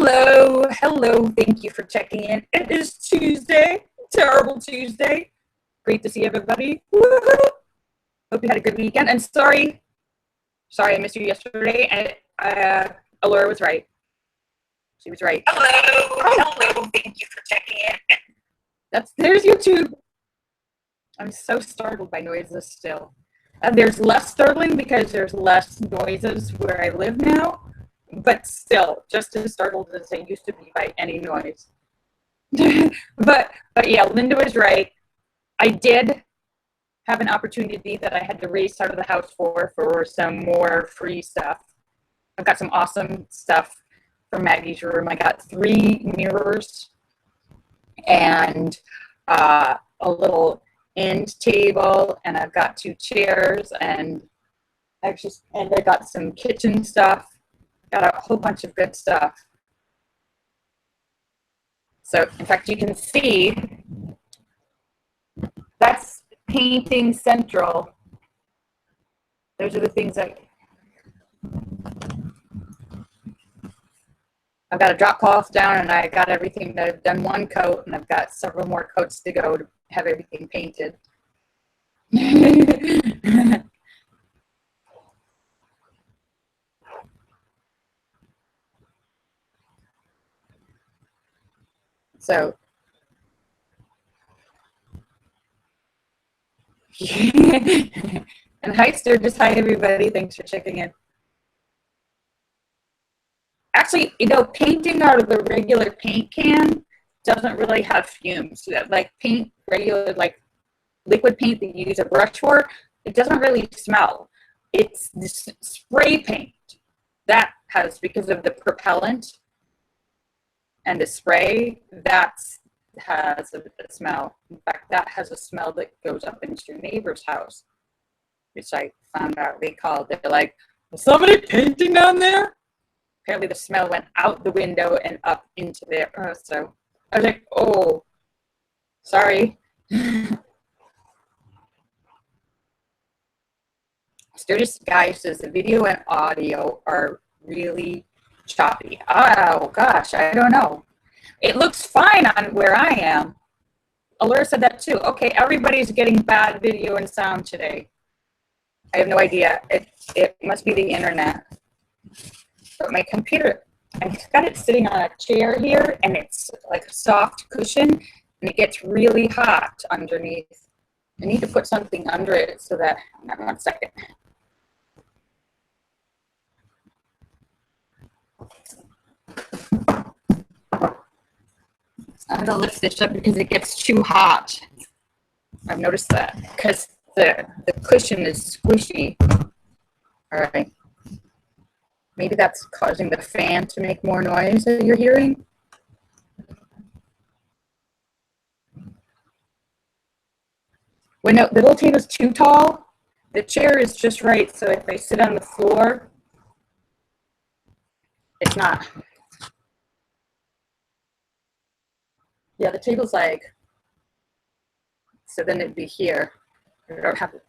Hello, hello. Thank you for checking in. It is Tuesday, terrible Tuesday. Great to see everybody. Woo-hoo. Hope you had a good weekend. And sorry I missed you yesterday. Laura was right. She was right. Hello. Thank you for checking in. There's YouTube. I'm so startled by noises still. There's less startling because there's less noises where I live now. But still, just as startled as I used to be by any noise. but yeah, Linda was right. I did have an opportunity that I had to race out of the house for some more free stuff. I've got some awesome stuff from Maggie's room. I got 3 mirrors and a little end table, and I've got 2 chairs, and I got some kitchen stuff. Got a whole bunch of good stuff. So, in fact, you can see that's painting central. Those are the things that I've got a drop cloth down, and I got everything that I've done 1 coat, and I've got several more coats to go to have everything painted. So, and hi Sturgis, hi everybody, thanks for checking in. Actually, painting out of the regular paint can doesn't really have fumes. Like regular liquid paint that you use a brush for, it doesn't really smell. It's this spray paint that has, because of the propellant and the spray, that has a smell. In fact, that has a smell that goes up into your neighbor's house, which I found out they're like, was somebody painting down there? Apparently the smell went out the window and up into there. So I was like, oh, sorry. Sturgis guy says the video and audio are really choppy. Oh gosh, I don't know. It looks fine on where I am. Allura said that too. Okay, everybody's getting bad video and sound today. I have no idea. It must be the internet. But my computer, I've got it sitting on a chair here, and it's like a soft cushion, and it gets really hot underneath. I need to put something under it so that, 1 second. I'm gonna lift this up because it gets too hot. I've noticed that because the cushion is squishy. All right. Maybe that's causing the fan to make more noise that you're hearing. When the little table is too tall, the chair is just right. So if I sit on the floor, it's not. Yeah, the table's like, so then it'd be here. I don't have to.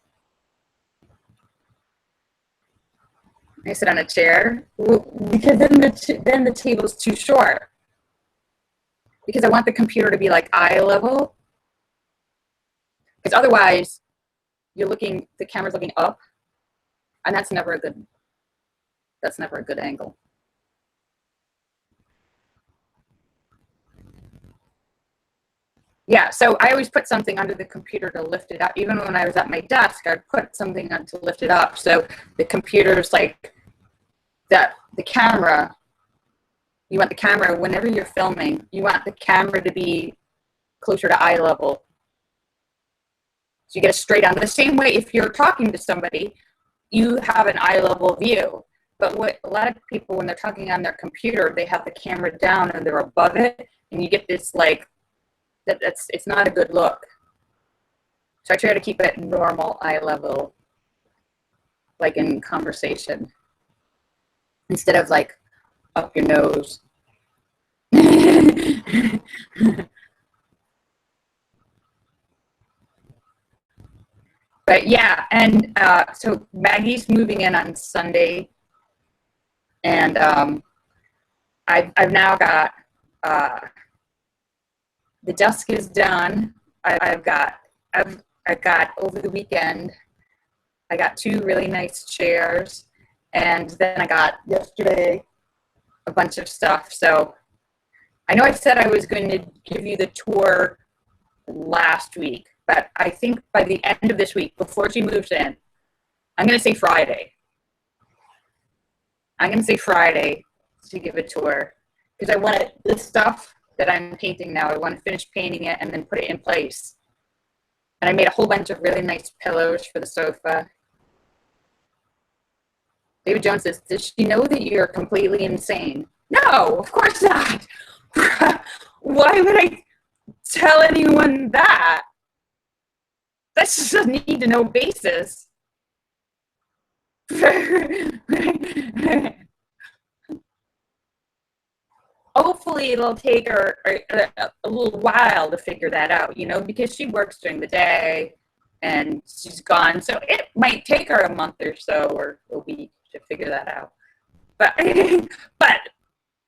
I sit on a chair because then the table's too short. Because I want the computer to be like eye level. Because otherwise, the camera's looking up, and that's never a good angle. Yeah, so I always put something under the computer to lift it up. Even when I was at my desk, I'd put something on to lift it up. So the computer's like that. The camera, you want the camera, whenever you're filming, you want the camera to be closer to eye level. So you get it straight on. The same way, if you're talking to somebody, you have an eye level view. But what a lot of people, when they're talking on their computer, they have the camera down and they're above it, and you get this like, it's not a good look. So I try to keep it normal eye level, like in conversation, instead of like up your nose. But yeah, and so Maggie's moving in on Sunday, and I've now got the desk is done. I've got over the weekend. I got 2 really nice chairs, and then I got yesterday a bunch of stuff. So I know I said I was going to give you the tour last week, but I think by the end of this week, before she moves in, I'm going to say Friday. I'm going to say Friday to give a tour, because I want this stuff that I'm painting now, I want to finish painting it and then put it in place. And I made a whole bunch of really nice pillows for the sofa. David Jones says, does she know that you're completely insane? No, of course not. Why would I tell anyone that? That's just a need to know basis. Hopefully it'll take her a little while to figure that out, you know, because she works during the day and she's gone. So it might take her a month or so or a week to figure that out. But but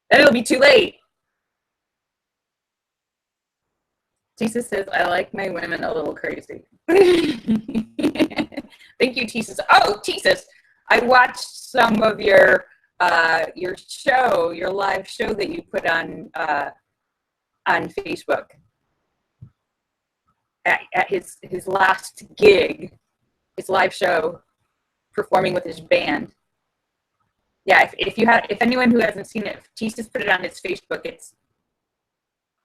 it'll be too late. Jesus says, I like my women a little crazy. Thank you, Jesus. Oh, Jesus. I watched some of your show, your live show that you put on Facebook at his last gig, his live show, performing with his band. Yeah, if anyone who hasn't seen it, Jesus put it on his Facebook. It's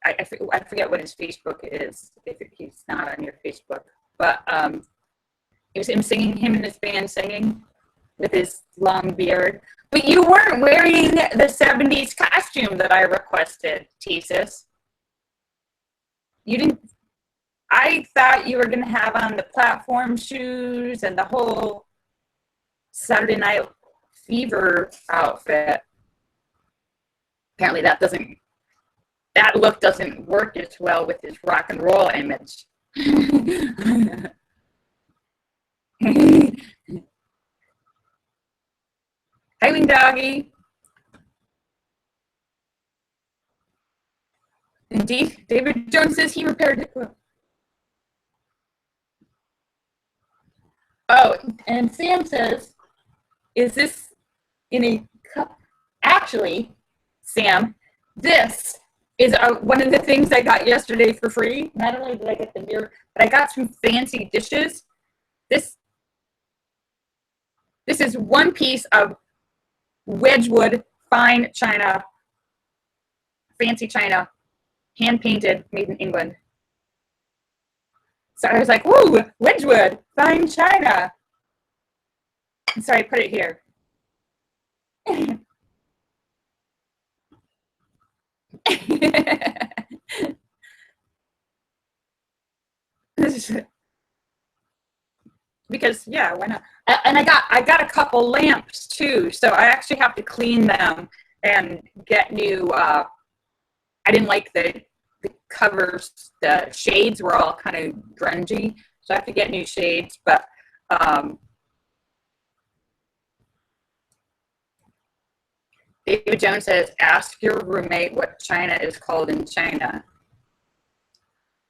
I forget what his Facebook is if he's not on your Facebook, but it was him singing, him and his band singing with his long beard. But you weren't wearing the 70s costume that I requested, Jesus. You didn't. I thought you were going to have on the platform shoes and the whole Saturday Night Fever outfit. Apparently that look doesn't work as well with his rock and roll image. Hi, Wing Doggy. Indeed, David Jones says he repaired it. Oh, and Sam says, is this in a cup? Actually, Sam, this is one of the things I got yesterday for free. Not only did I get the mirror, but I got some fancy dishes. This is one piece of Wedgwood fine china, fancy china, hand painted, made in England. So I was like, woo, Wedgwood, fine china. So I put it here. Because yeah, why not? And I got a couple lamps too, so I actually have to clean them and get new. I didn't like the covers. The shades were all kind of grungy, so I have to get new shades. But David Jones says, ask your roommate what china is called in China.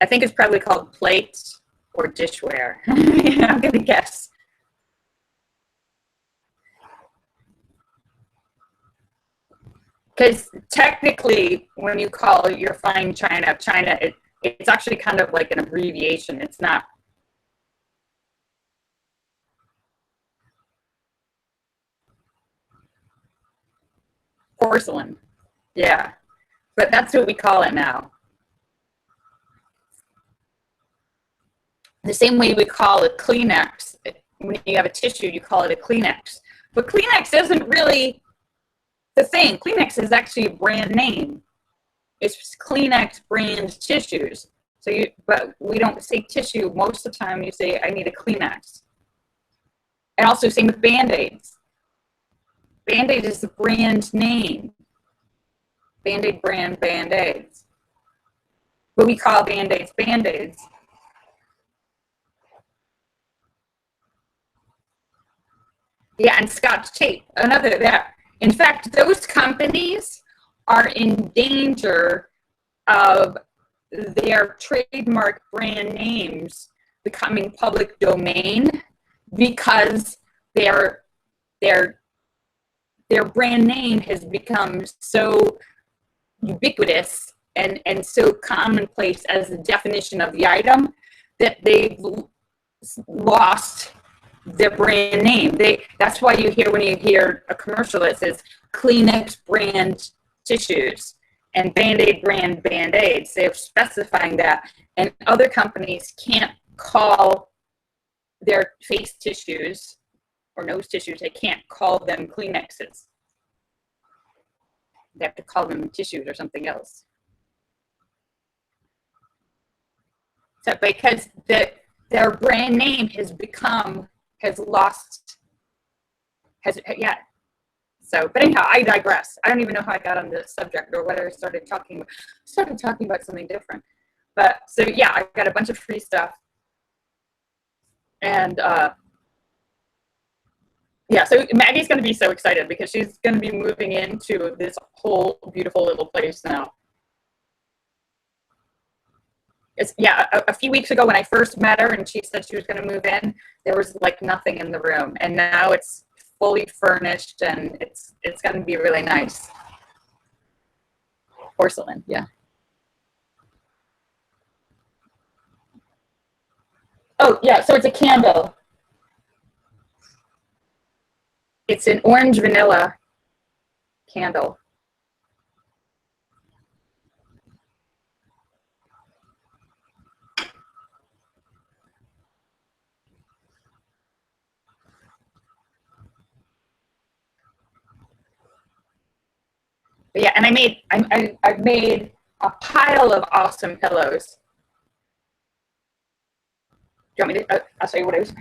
I think it's probably called plates or dishware. I'm going to guess. Because technically, when you call your fine china, it's actually kind of like an abbreviation. It's not. Porcelain. Yeah. But that's what we call it now. The same way we call it Kleenex. When you have a tissue, you call it a Kleenex. But Kleenex isn't really the thing. Kleenex is actually a brand name. It's Kleenex brand tissues. But we don't say tissue. Most of the time you say, I need a Kleenex. And also same with Band-Aids. Band-Aid is the brand name. Band-Aid brand Band-Aids. But we call Band-Aids Band-Aids. Yeah, and Scotch tape, another that. In fact, those companies are in danger of their trademark brand names becoming public domain because their brand name has become so ubiquitous and so commonplace as the definition of the item that they've lost their brand name. That's why you hear, when you hear a commercial that says Kleenex brand tissues and Band-Aid brand Band-Aids, they're specifying that. And other companies can't call their face tissues or nose tissues, they can't call them Kleenexes. They have to call them tissues or something else. So because their brand name has lost. So, but anyhow, I digress. I don't even know how I got on this subject or whether I started talking about something different. But so yeah, I got a bunch of free stuff. And yeah, so Maggie's going to be so excited because she's going to be moving into this whole beautiful little place now. A few weeks ago when I first met her and she said she was going to move in, there was like nothing in the room, and now it's fully furnished and it's going to be really nice. Porcelain, yeah. Oh yeah, so it's a candle. It's an orange vanilla candle. But yeah, and I've made a pile of awesome pillows. Do you want me to? I'll show you what I was.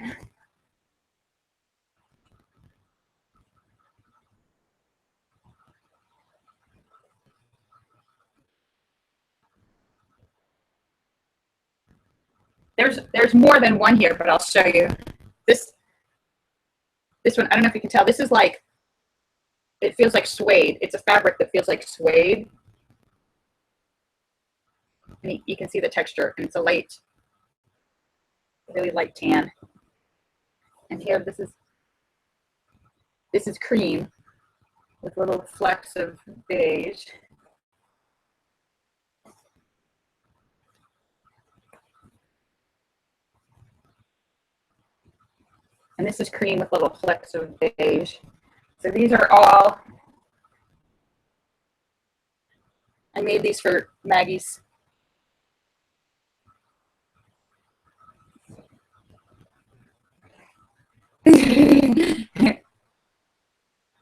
There's more than one here, but I'll show you. This one, I don't know if you can tell. This is like, it feels like suede. It's a fabric that feels like suede. And you can see the texture, and it's a really light tan. And here, this is cream with little flecks of beige. And this is cream with little flecks of beige. So these are all, I made these for Maggie's.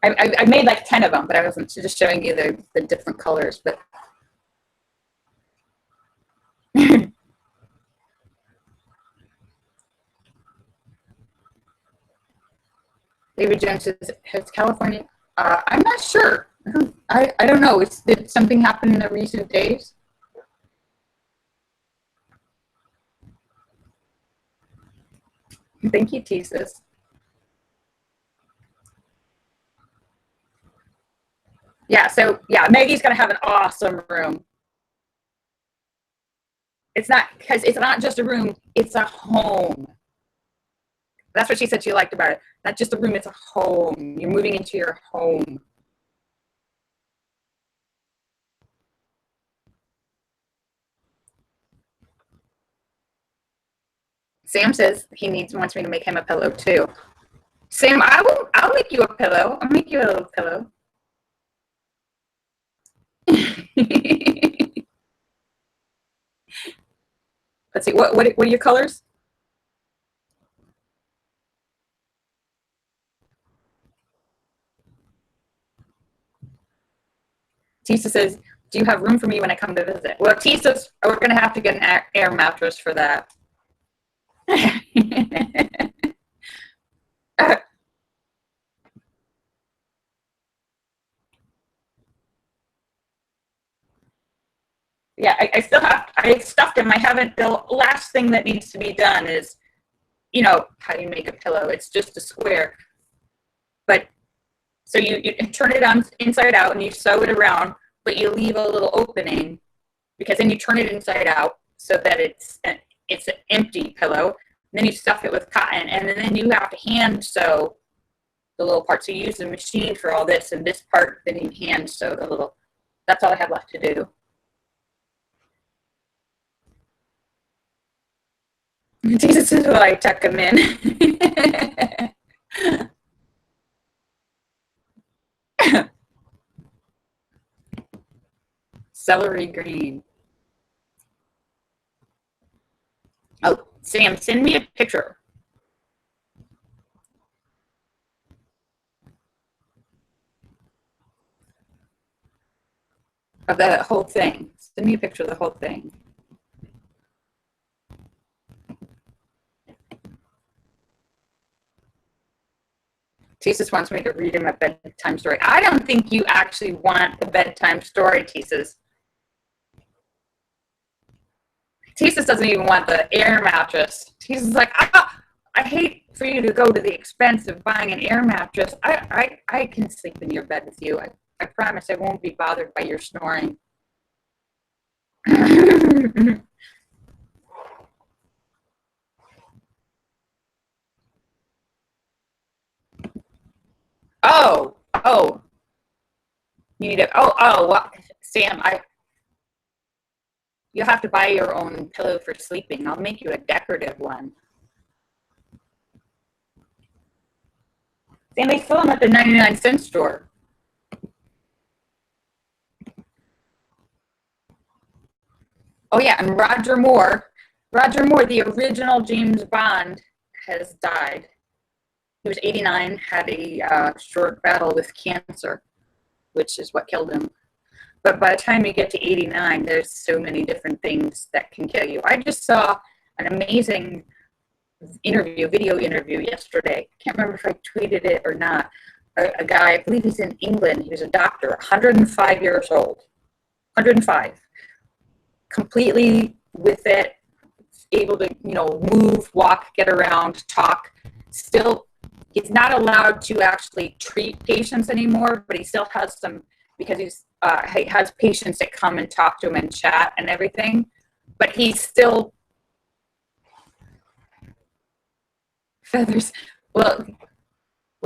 I made like 10 of them, but I wasn't just showing you the different colors. But David Jones has California. I'm not sure. I don't know. Did something happen in the recent days? Thank you, Tesis. Yeah, so yeah, Maggie's gonna have an awesome room. It's not, because it's not just a room, it's a home. That's what she said she liked about it. Not just a room, it's a home. You're moving into your home. Sam says he wants me to make him a pillow too. Sam, I'll make you a pillow. I'll make you a little pillow. Let's see, what are your colors? Tisa says, do you have room for me when I come to visit? Well, Tisa's, we're going to have to get an air mattress for that. Yeah, I stuffed him. The last thing that needs to be done is, how do you make a pillow? It's just a square. But, so you turn it on inside out and you sew it around, but you leave a little opening because then you turn it inside out so that it's an empty pillow. And then you stuff it with cotton, and then you have to hand sew the little parts. So you use the machine for all this, and this part, then you hand sew the little. That's all I have left to do. Jesus is what I tuck them in. Celery green. Oh, Sam, send me a picture. Of the whole thing. Send me a picture of the whole thing. Tesis wants me to read him a bedtime story. I don't think you actually want a bedtime story, Tesis. Tesis doesn't even want the air mattress. Tesis is like, I hate for you to go to the expense of buying an air mattress. I can sleep in your bed with you. I promise I won't be bothered by your snoring. Oh. You need it. Well, Sam, you'll have to buy your own pillow for sleeping. I'll make you a decorative one. Sam, they sell them at the 99-cent store. Oh yeah, and Roger Moore, the original James Bond, has died. He was 89, had a short battle with cancer, which is what killed him. But by the time you get to 89, there's so many different things that can kill you. I just saw an amazing video interview yesterday. Can't remember if I tweeted it or not. A guy, I believe he's in England. He was a doctor, 105 years old. 105. Completely with it, able to, move, walk, get around, talk. Still, he's not allowed to actually treat patients anymore, but he still has some, because he has patients that come and talk to him and chat and everything. But he's still feathers. Well,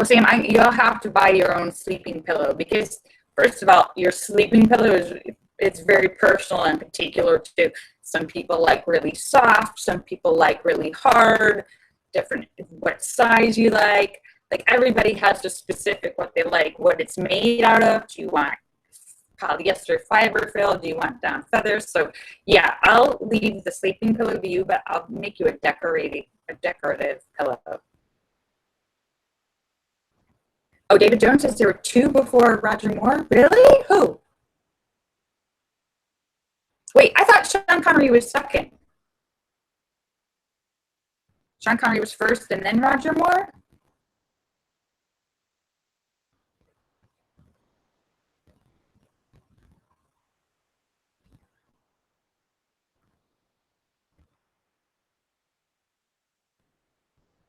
Sam, you'll have to buy your own sleeping pillow because, first of all, your sleeping pillow it's very personal and particular too. Some people like really soft, some people like really hard, different what size you like. Like everybody has a specific what they like, what it's made out of. Do you want polyester fiber fill? Do you want down feathers? So yeah, I'll leave the sleeping pillow to you, but I'll make you a decorative pillow. Oh, David Jones says there were 2 before Roger Moore. Really? Who? Wait, I thought Sean Connery was second. Sean Connery was first and then Roger Moore?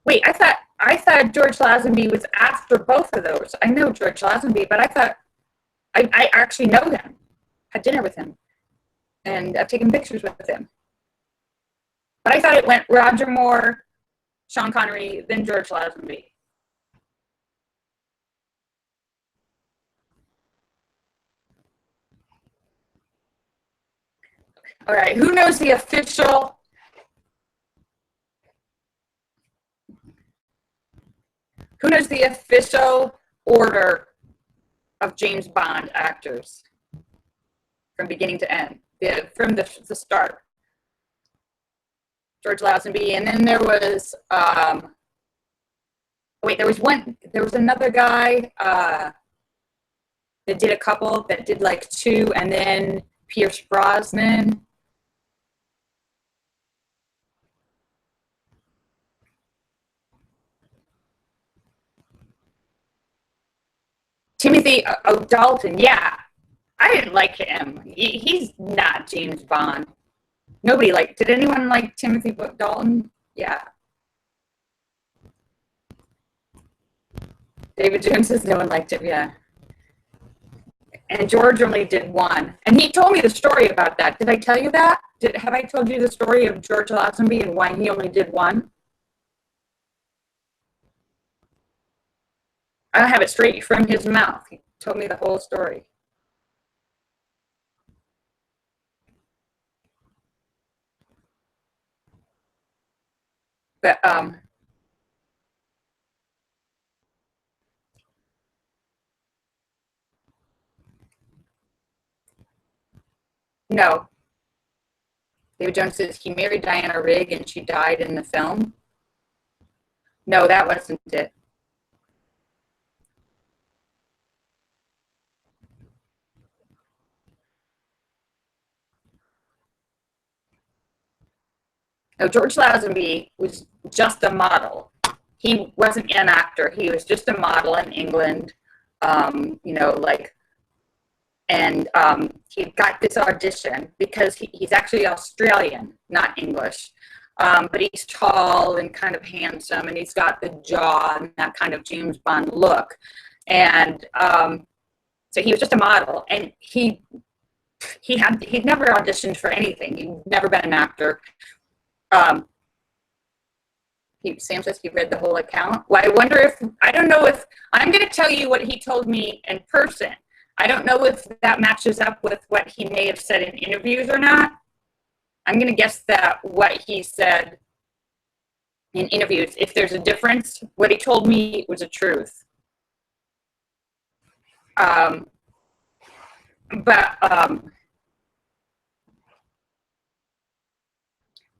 Wait, I thought George Lazenby was after both of those. I know George Lazenby, but I thought I actually know him. Had dinner with him. And I've taken pictures with him. But I thought it went Roger Moore, Sean Connery, then George Lazenby. All right, who knows the official order of James Bond actors from beginning to end? From the start. George Lazenby, and then there was there was another guy that did a couple that did like 2, and then Pierce Brosnan. Timothy Dalton, yeah. I didn't like him. He's not James Bond. Nobody liked. Did anyone like Timothy Dalton? Yeah. David Jones says no one liked him. Yeah. and George only did one. And he told me the story about that. Did I tell you that? Have I told you the story of George Lazenby and why he only did one? I have it straight from his mouth. He told me the whole story. But no, David Jones says he married Diana Rigg and she died in the film. No, that wasn't it. No, George Lazenby was just a model. He wasn't an actor. He was just a model in England. You know, like, and he got this audition because he's actually Australian, not English. But he's tall and kind of handsome, and he's got the jaw and that kind of James Bond look. And so he was just a model, and he'd never auditioned for anything. He'd never been an actor. Sam says he read the whole account. Well, I don't know if, I'm going to tell you what he told me in person. I don't know if that matches up with what he may have said in interviews or not. I'm going to guess that what he said in interviews, if there's a difference, what he told me was the truth.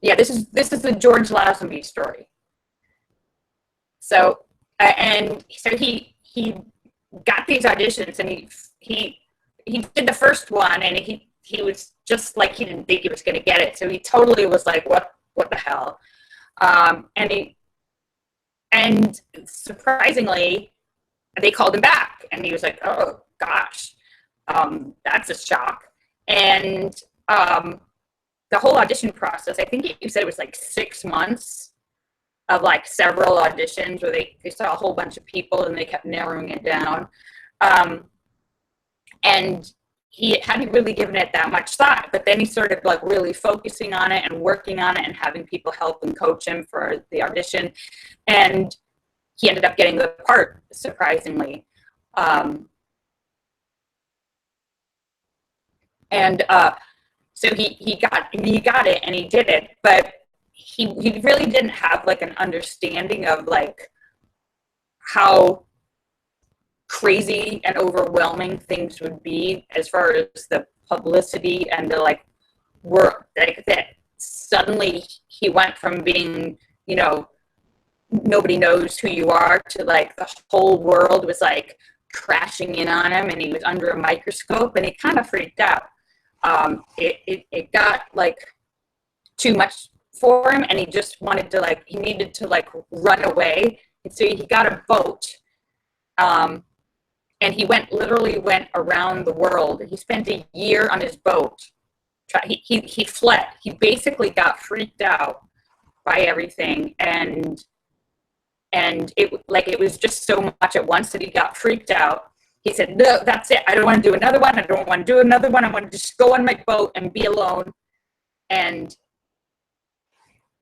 Yeah, this is the George Lazenby story. So, and so he got these auditions, and he did the first one, and he was just like, he didn't think he was going to get it. So he totally was like, what the hell? And surprisingly, they called him back, and he was like, oh gosh, that's a shock. And the whole audition process, I think you said it was like 6 months of like several auditions where they saw a whole bunch of people and they kept narrowing it down. And he hadn't really given it that much thought, but then he started like really focusing on it and working on it and having people help and coach him for the audition. And he ended up getting the part, surprisingly. So he got it and he did it, but he really didn't have like an understanding of like how crazy and overwhelming things would be as far as the publicity and the like work, like that suddenly he went from being, you know, nobody knows who you are to like the whole world was like crashing in on him and he was under a microscope and he kind of freaked out. It got like too much for him and he just wanted to like, he needed to like run away. And so he got a boat and he literally went around the world. He spent a year on his boat. He fled. He basically got freaked out by everything and it was just so much at once that he got freaked out. He said, no, that's it. I don't want to do another one. I don't want to do another one. I want to just go on my boat and be alone. And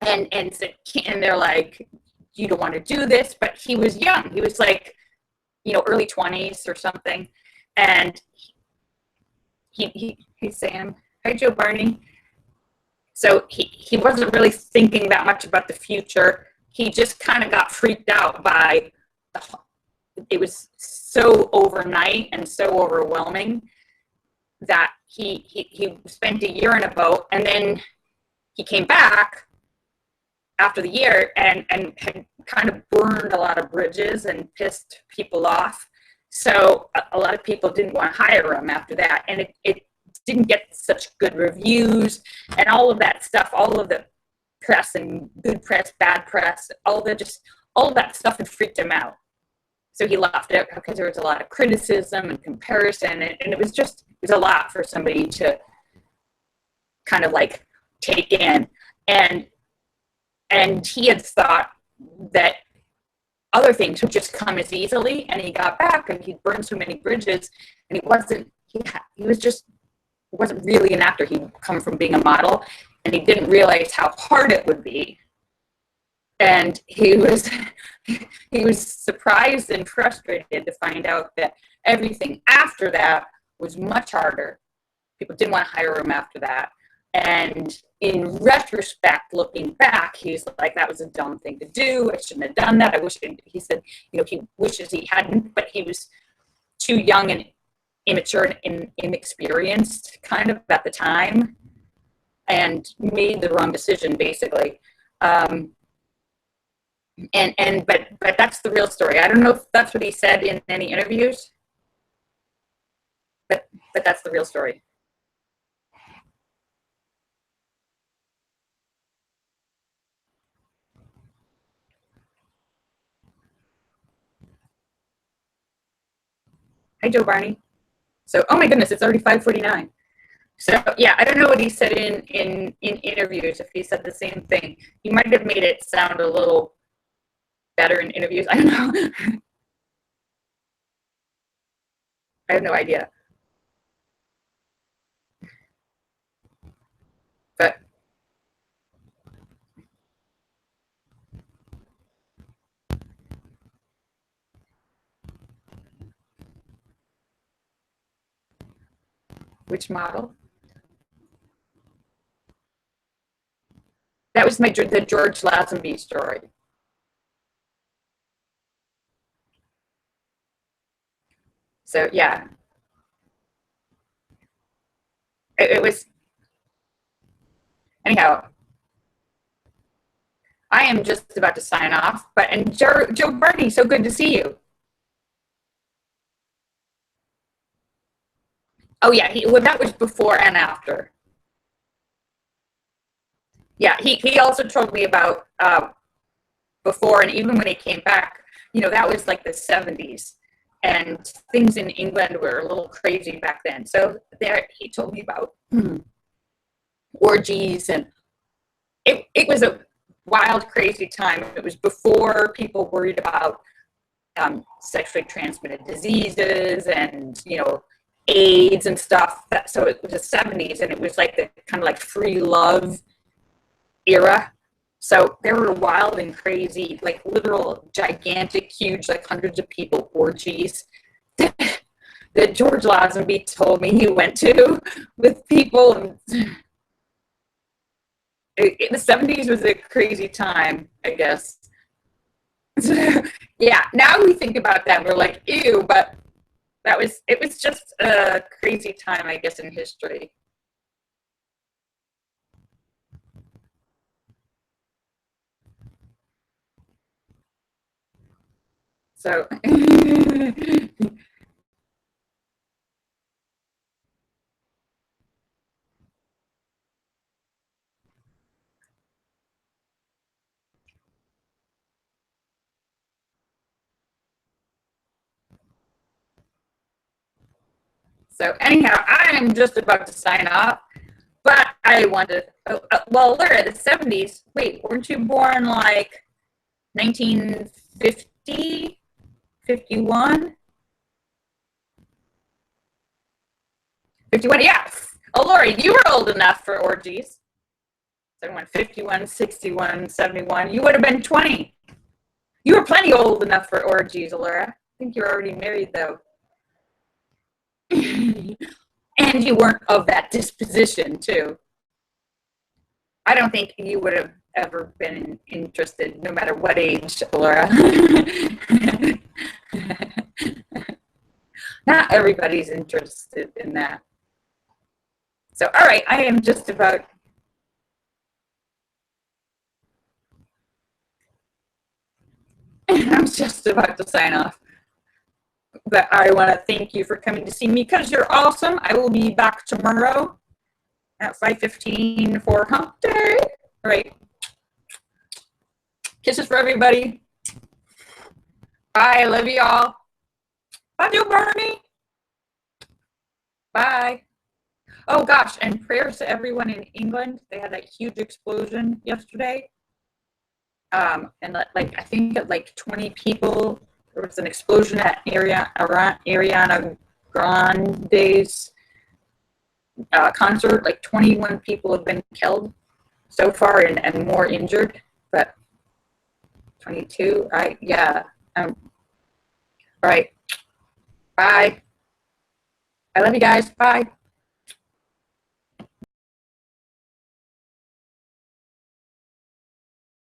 they're like, you don't want to do this. But he was young. He was like, you know, early 20s or something. And hey, Sam. Hi, Joe Barney. So he wasn't really thinking that much about the future. He just kind of got freaked out by it was so overnight and so overwhelming that he spent a year in a boat and then he came back after the year and had kind of burned a lot of bridges and pissed people off. So a lot of people didn't want to hire him after that. And it didn't get such good reviews and all of that stuff, all of the press and good press, bad press, all of that stuff had freaked him out. So he left it because there was a lot of criticism and comparison, and it was a lot for somebody to kind of like take in. And he had thought that other things would just come as easily, and he got back and he'd burned so many bridges, and he was just wasn't really an actor. He'd come from being a model, and he didn't realize how hard it would be. And he was surprised and frustrated to find out that everything after that was much harder. People didn't want to hire him after that. And in retrospect, looking back, he's like, that was a dumb thing to do. I shouldn't have done that. He said, he wishes he hadn't, but he was too young and immature and inexperienced kind of at the time, and made the wrong decision, basically. But that's the real story. I don't know if that's what he said in any interviews, but that's the real story. Hi, Joe Barney. So, oh my goodness, it's already 5:49. So yeah, I don't know what he said in interviews, if he said the same thing. He might have made it sound a little better in interviews. I don't know. I have no idea. But which model? That was the George Lazenby story. So yeah, it was. Anyhow, I am just about to sign off. And Joe Barney, so good to see you. Oh yeah, that was before and after. Yeah, he also told me about before, and even when he came back, that was like the 70s, and things in England were a little crazy back then. So there, he told me about orgies, and it was a wild, crazy time. It was before people worried about sexually transmitted diseases and AIDS and stuff. So it was the 70s, and it was like the kind of like free love era. So there were wild and crazy, like literal gigantic, huge, like hundreds of people orgies that George Lazenby told me he went to with people. The 70s was a crazy time, I guess. Yeah, now we think about that, we're like, ew, but it was just a crazy time, I guess, in history. So so anyhow, I am just about to sign off, but I wanted, well, Laura, the 70s, wait, weren't you born like 1950, 51? 51, yeah. Oh, Lori, you were old enough for orgies. So I went 51, 61, 71. You would have been 20. You were plenty old enough for orgies, Laura. I think you're already married, though. And you weren't of that disposition, too. I don't think you would have ever been interested, no matter what age, Laura. Not everybody's interested in that. So, all right, I am just about. I'm just about to sign off. But I want to thank you for coming to see me because you're awesome. I will be back tomorrow at 5:15 for hump day. All right. Kisses for everybody. Bye. I love you all. Bye, Joe Barney. Bye. Oh, gosh. And prayers to everyone in England. They had that huge explosion yesterday. And like, I think like 20 people, there was an explosion at Ariana Grande's concert. Like 21 people have been killed so far and more injured. But 22, yeah. All right. Bye. I love you guys. Bye.